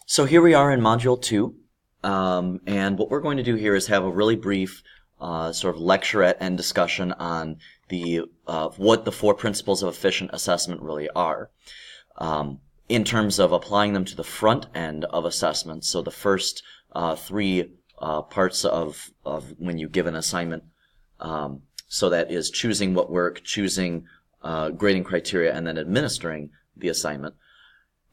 So here we are in Module 2, and what we're going to do here is have a really brief sort of lecturette and discussion on the what the 4 principles of efficient assessment really are, in terms of applying them to the front end of assessment. So the first 3 parts of when you give an assignment, so that is choosing what work, choosing grading criteria, and then administering the assignment.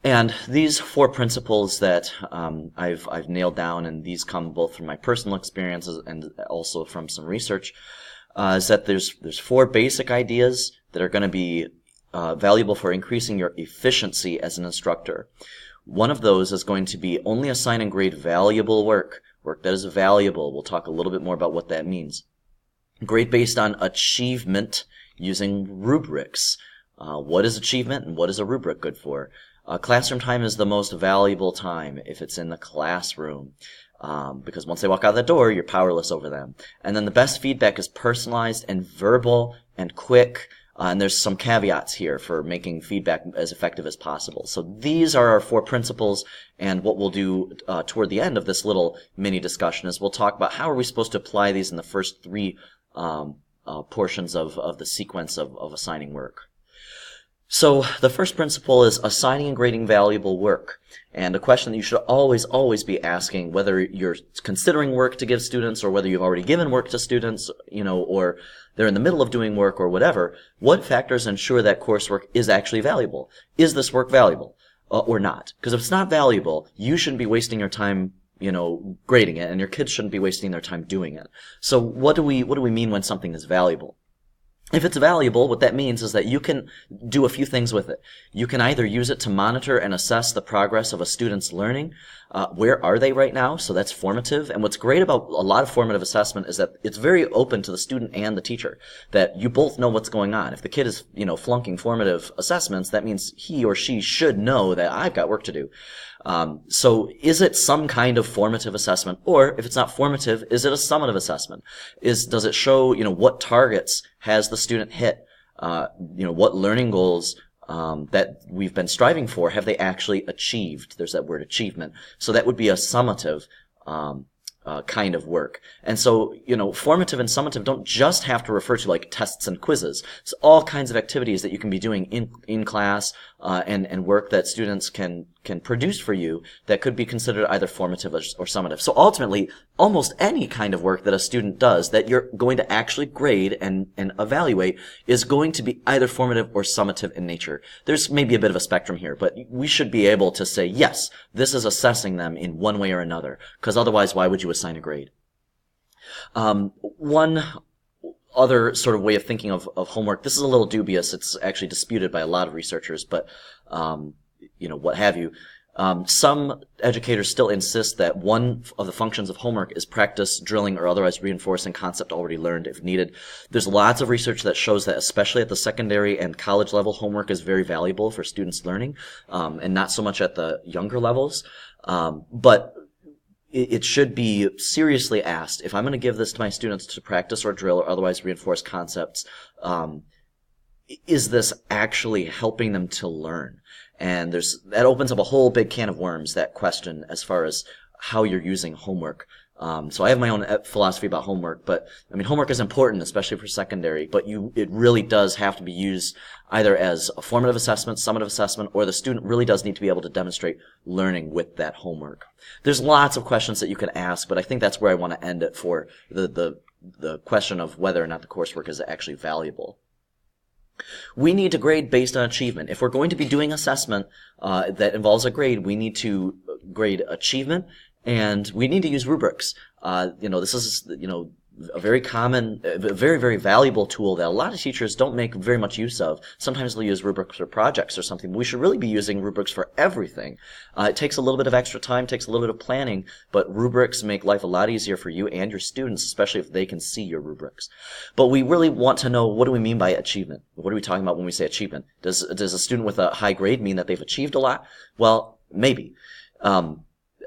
And these 4 principles that I've nailed down, and these come both from my personal experiences and also from some research, is that there's 4 basic ideas that are going to be valuable for increasing your efficiency as an instructor. One of those is going to be only assign and grade valuable work that is valuable. We'll talk a little bit more about what that means. Grade based on achievement using rubrics. What is achievement and what is a rubric good for? Classroom time is the most valuable time if it's in the classroom, because once they walk out the door, you're powerless over them. And then the best feedback is personalized and verbal and quick, and there's some caveats here for making feedback as effective as possible. So these are our 4 principles, and what we'll do toward the end of this little mini discussion is we'll talk about how are we supposed to apply these in the first 3 portions of the sequence of assigning work. So the first principle is assigning and grading valuable work. And a question that you should always be asking, whether you're considering work to give students or whether you've already given work to students, or they're in the middle of doing work or whatever, what factors ensure that coursework is actually valuable? Is this work valuable or not? Because if it's not valuable, you shouldn't be wasting your time grading it, and your kids shouldn't be wasting their time doing it. So what do we mean when something is valuable? If it's valuable, what that means is that you can do a few things with it. You can either use it to monitor and assess the progress of a student's learning. Where are they right now? So that's formative. And what's great about a lot of formative assessment is that it's very open to the student and the teacher, that you both know what's going on. If the kid is, flunking formative assessments, that means he or she should know that I've got work to do. So is it some kind of formative assessment? Or if it's not formative, is it a summative assessment? Does it show, what targets has the student hit? What learning goals that we've been striving for have they actually achieved? There's that word achievement. So that would be a summative kind of work. And so, formative and summative don't just have to refer to like tests and quizzes. It's all kinds of activities that you can be doing in class, and work that students can produce for you that could be considered either formative or summative. So ultimately, almost any kind of work that a student does that you're going to actually grade and evaluate is going to be either formative or summative in nature. There's maybe a bit of a spectrum here, but we should be able to say, yes, this is assessing them in one way or another, because otherwise, why would you assign a grade? One other sort of way of thinking of homework, this is a little dubious, it's actually disputed by a lot of researchers, but what have you. Some educators still insist that one of the functions of homework is practice, drilling, or otherwise reinforcing concept already learned if needed. There's lots of research that shows that especially at the secondary and college level, homework is very valuable for students' learning, and not so much at the younger levels. But it should be seriously asked, if I'm going to give this to my students to practice or drill or otherwise reinforce concepts, is this actually helping them to learn? And that opens up a whole big can of worms, that question, as far as how you're using homework. So I have my own philosophy about homework, but homework is important, especially for secondary, but it really does have to be used either as a formative assessment, summative assessment, or the student really does need to be able to demonstrate learning with that homework. There's lots of questions that you can ask, but I think that's where I want to end it for the question of whether or not the coursework is actually valuable. We need to grade based on achievement. If we're going to be doing assessment that involves a grade, we need to grade achievement, and we need to use rubrics. This is, a very common, very, very valuable tool that a lot of teachers don't make very much use of. Sometimes they'll use rubrics for projects or something. We should really be using rubrics for everything. It takes a little bit of extra time, takes a little bit of planning, but rubrics make life a lot easier for you and your students, especially if they can see your rubrics. But we really want to know, what do we mean by achievement? What are we talking about when we say achievement? Does a student with a high grade mean that they've achieved a lot? Well, maybe.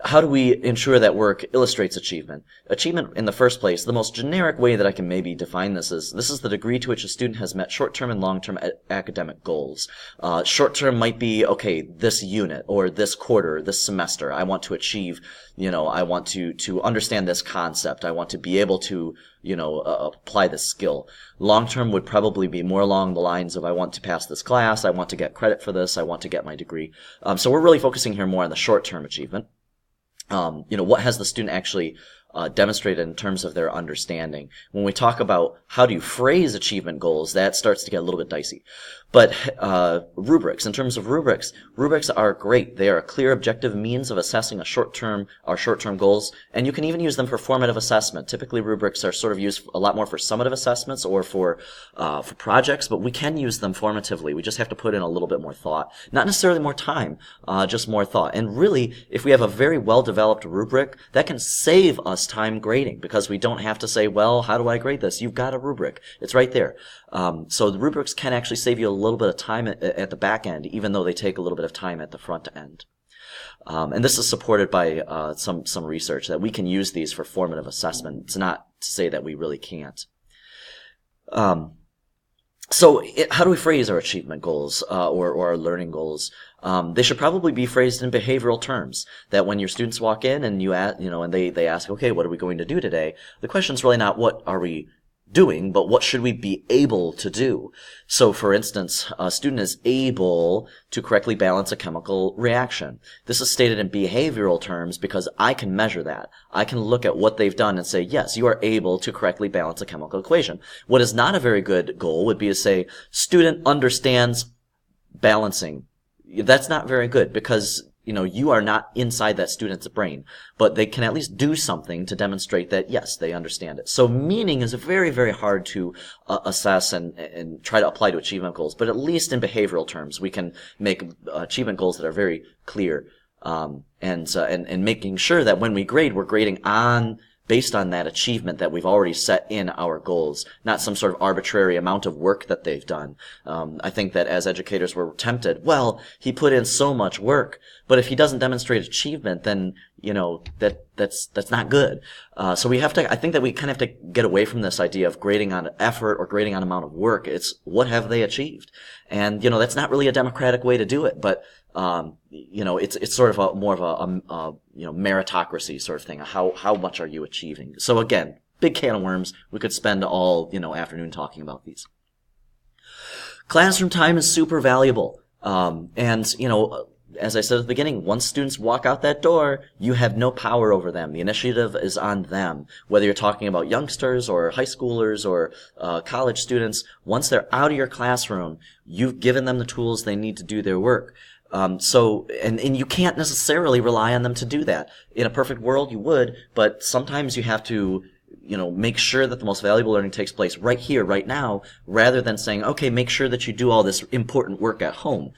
how do we ensure that work illustrates achievement? Achievement, in the first place, the most generic way that I can maybe define this is the degree to which a student has met short-term and long-term academic goals. Short-term might be, okay, this unit or this quarter, this semester, I want to achieve, I want to understand this concept. I want to be able to, apply this skill. Long-term would probably be more along the lines of, I want to pass this class, I want to get credit for this, I want to get my degree. So we're really focusing here more on the short-term achievement. What has the student actually demonstrated in terms of their understanding? When we talk about how do you phrase achievement goals, that starts to get a little bit dicey. But rubrics, in terms of rubrics are great. They are a clear, objective means of assessing our short-term goals, and you can even use them for formative assessment. Typically, rubrics are sort of used a lot more for summative assessments or for projects, but we can use them formatively. We just have to put in a little bit more thought. Not necessarily more time, just more thought. And really, if we have a very well-developed rubric, that can save us time grading, because we don't have to say, well, how do I grade this? You've got a rubric. It's right there. So the rubrics can actually save you a little bit of time at the back end, even though they take a little bit of time at the front end. And this is supported by some research that we can use these for formative assessment. It's not to say that we really can't. So how do we phrase our achievement goals or our learning goals? They should probably be phrased in behavioral terms. That when your students walk in and and they ask, okay, what are we going to do today? The question's really not what are we doing, but what should we be able to do? So, for instance, a student is able to correctly balance a chemical reaction. This is stated in behavioral terms because I can measure that. I can look at what they've done and say, yes, you are able to correctly balance a chemical equation. What is not a very good goal would be to say, student understands balancing. That's not very good, because you are not inside that student's brain, but they can at least do something to demonstrate that, yes, they understand it. So meaning is very, very hard to assess and try to apply to achievement goals, but at least in behavioral terms, we can make achievement goals that are very clear, and making sure that when we grade, we're grading based on that achievement that we've already set in our goals, not some sort of arbitrary amount of work that they've done. I think that as educators we're tempted, well, he put in so much work, but if he doesn't demonstrate achievement, then, that's not good. So I think that we kind of have to get away from this idea of grading on effort or grading on amount of work. It's what have they achieved? And, that's not really a democratic way to do it, but it's sort of more of a meritocracy sort of thing. How much are you achieving? So again, big can of worms. We could spend all, afternoon talking about these. Classroom time is super valuable. As I said at the beginning, once students walk out that door, you have no power over them. The initiative is on them. Whether you're talking about youngsters or high schoolers or college students, once they're out of your classroom, you've given them the tools they need to do their work. And you can't necessarily rely on them to do that. In a perfect world, you would, but sometimes you have to, make sure that the most valuable learning takes place right here, right now, rather than saying, okay, make sure that you do all this important work at home.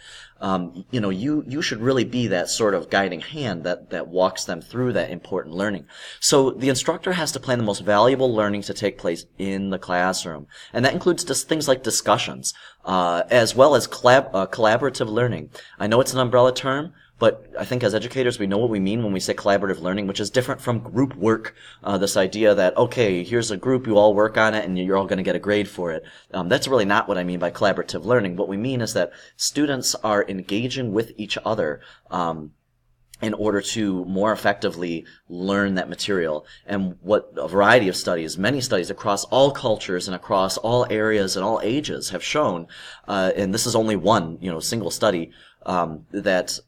You should really be that sort of guiding hand that walks them through that important learning. So the instructor has to plan the most valuable learning to take place in the classroom. And that includes just things like discussions, as well as collaborative learning. I know it's an umbrella term, but I think as educators, we know what we mean when we say collaborative learning, which is different from group work. This idea that, okay, here's a group, you all work on it, and you're all going to get a grade for it. That's really not what I mean by collaborative learning. What we mean is that students are engaging with each other in order to more effectively learn that material. And what a variety of studies, many studies across all cultures and across all areas and all ages have shown, and this is only one, single study, that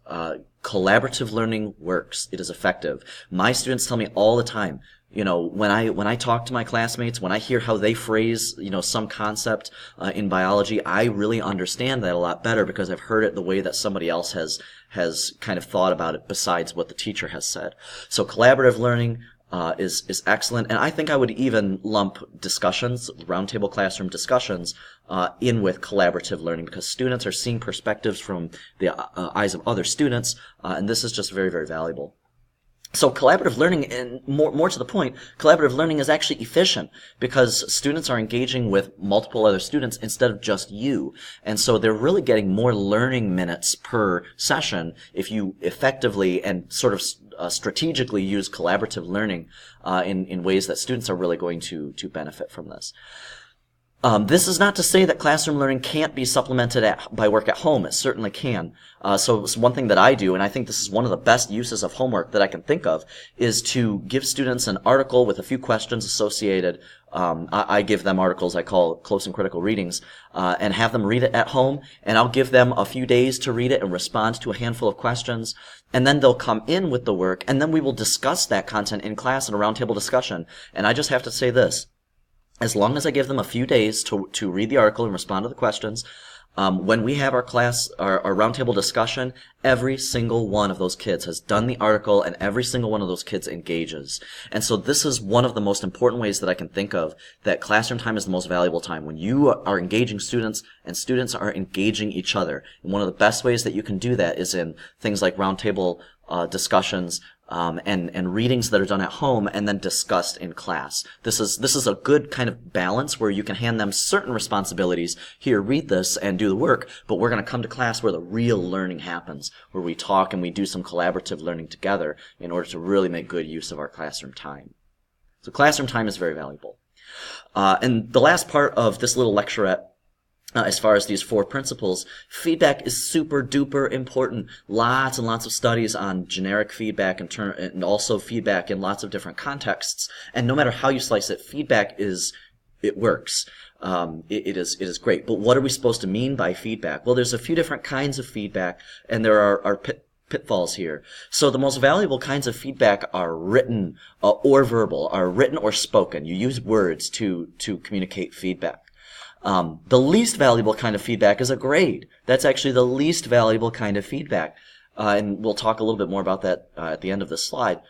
collaborative learning works. It is effective. My students tell me all the time, when I talk to my classmates, when I hear how they phrase, some concept in biology, I really understand that a lot better because I've heard it the way that somebody else has kind of thought about it besides what the teacher has said. So collaborative learning is excellent, and I think I would even lump discussions, roundtable classroom discussions, in with collaborative learning, because students are seeing perspectives from the eyes of other students, and this is just very, very valuable. So collaborative learning, and more to the point, collaborative learning is actually efficient because students are engaging with multiple other students instead of just you. And so they're really getting more learning minutes per session if you effectively and sort of strategically use collaborative learning in ways that students are really going to benefit from this. This is not to say that classroom learning can't be supplemented by work at home. It certainly can. So one thing that I do, and I think this is one of the best uses of homework that I can think of, is to give students an article with a few questions associated. I give them articles I call close and critical readings, and have them read it at home, and I'll give them a few days to read it and respond to a handful of questions, and then they'll come in with the work, and then we will discuss that content in class in a roundtable discussion. And I just have to say this. As long as I give them a few days to read the article and respond to the questions, when we have our roundtable discussion, every single one of those kids has done the article and every single one of those kids engages. And so this is one of the most important ways that I can think of that classroom time is the most valuable time. When you are engaging students and students are engaging each other. And one of the best ways that you can do that is in things like roundtable discussions, and readings that are done at home and then discussed in class. This is a good kind of balance where you can hand them certain responsibilities. Here, read this and do the work, but we're going to come to class where the real learning happens, where we talk and we do some collaborative learning together in order to really make good use of our classroom time. So classroom time is very valuable. And the last part of this little lecturette, as far as these 4 principles, feedback is super duper important. Lots and lots of studies on generic feedback and also feedback in lots of different contexts. And no matter how you slice it, feedback it works. It is great. But what are we supposed to mean by feedback? Well, there's a few different kinds of feedback, and there are pitfalls here. So the most valuable kinds of feedback are written or verbal, are written or spoken. You use words to communicate feedback. The least valuable kind of feedback is a grade. That's actually the least valuable kind of feedback. And we'll talk a little bit more about that at the end of this slide.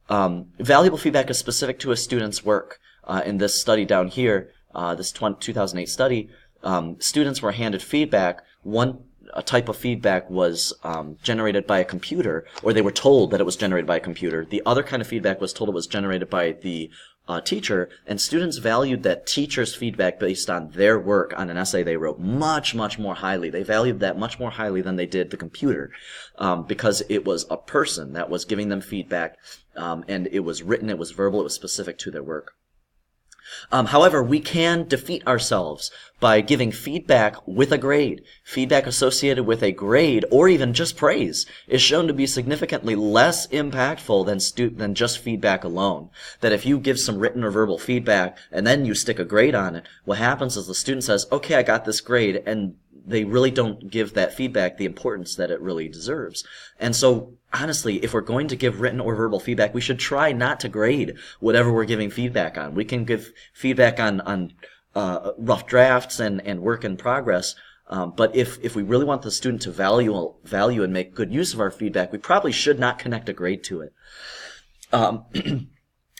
Valuable feedback is specific to a student's work. In this study down here, this 2008 study, students were handed feedback. One type of feedback was generated by a computer, or they were told that it was generated by a computer. The other kind of feedback was told it was generated by the teacher, and students valued that teacher's feedback based on their work on an essay they wrote much, much more highly. They valued that much more highly than they did the computer, because it was a person that was giving them feedback, and it was written, it was verbal, it was specific to their work. However, we can defeat ourselves by giving feedback with a grade. Feedback associated with a grade, or even just praise, is shown to be significantly less impactful than just feedback alone. That if you give some written or verbal feedback and then you stick a grade on it, what happens is the student says, okay, I got this grade, and they really don't give that feedback the importance that it really deserves. And so, honestly, if we're going to give written or verbal feedback, we should try not to grade whatever we're giving feedback on. We can give feedback on rough drafts and work in progress, but if we really want the student to value and make good use of our feedback, we probably should not connect a grade to it. And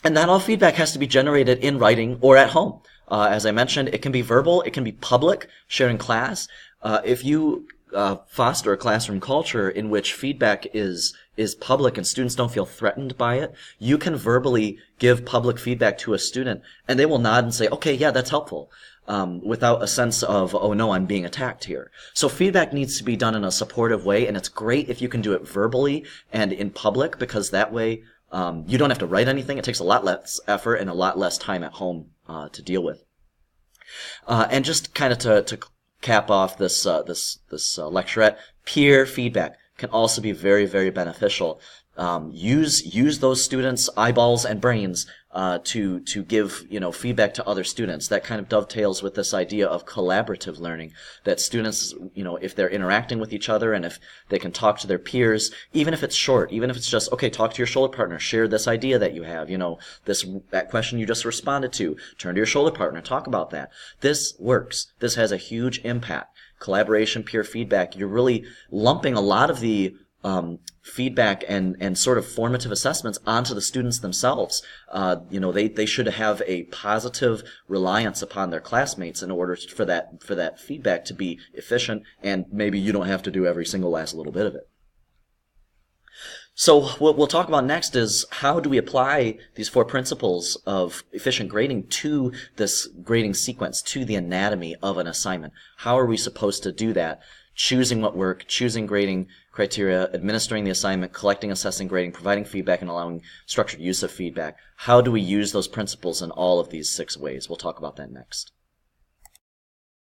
not all feedback has to be generated in writing or at home. As I mentioned, it can be verbal, it can be public, shared in class. If you foster a classroom culture in which feedback is public and students don't feel threatened by it, you can verbally give public feedback to a student and they will nod and say, okay, yeah, that's helpful, without a sense of, oh no, I'm being attacked here. So feedback needs to be done in a supportive way, and it's great if you can do it verbally and in public, because that way you don't have to write anything. It takes a lot less effort and a lot less time at home to deal with. And just kind of to cap off this lecturette, peer feedback can also be very, very beneficial. Use those students' eyeballs and brains to give feedback to other students. That kind of dovetails with this idea of collaborative learning, that students, if they're interacting with each other and if they can talk to their peers, even if it's short, even if it's just, okay, talk to your shoulder partner, share this idea that you have, that question you just responded to, turn to your shoulder partner, talk about that. This works. This has a huge impact. Collaboration, peer feedback, you're really lumping a lot of the feedback and sort of formative assessments onto the students themselves. They should have a positive reliance upon their classmates in order for that feedback to be efficient, and maybe you don't have to do every single last little bit of it. So what we'll talk about next is how do we apply these 4 principles of efficient grading to this grading sequence, to the anatomy of an assignment. How are we supposed to do that choosing what work, choosing grading criteria, administering the assignment, collecting, assessing, grading, providing feedback, and allowing structured use of feedback. How do we use those principles in all of these 6 ways? We'll talk about that next.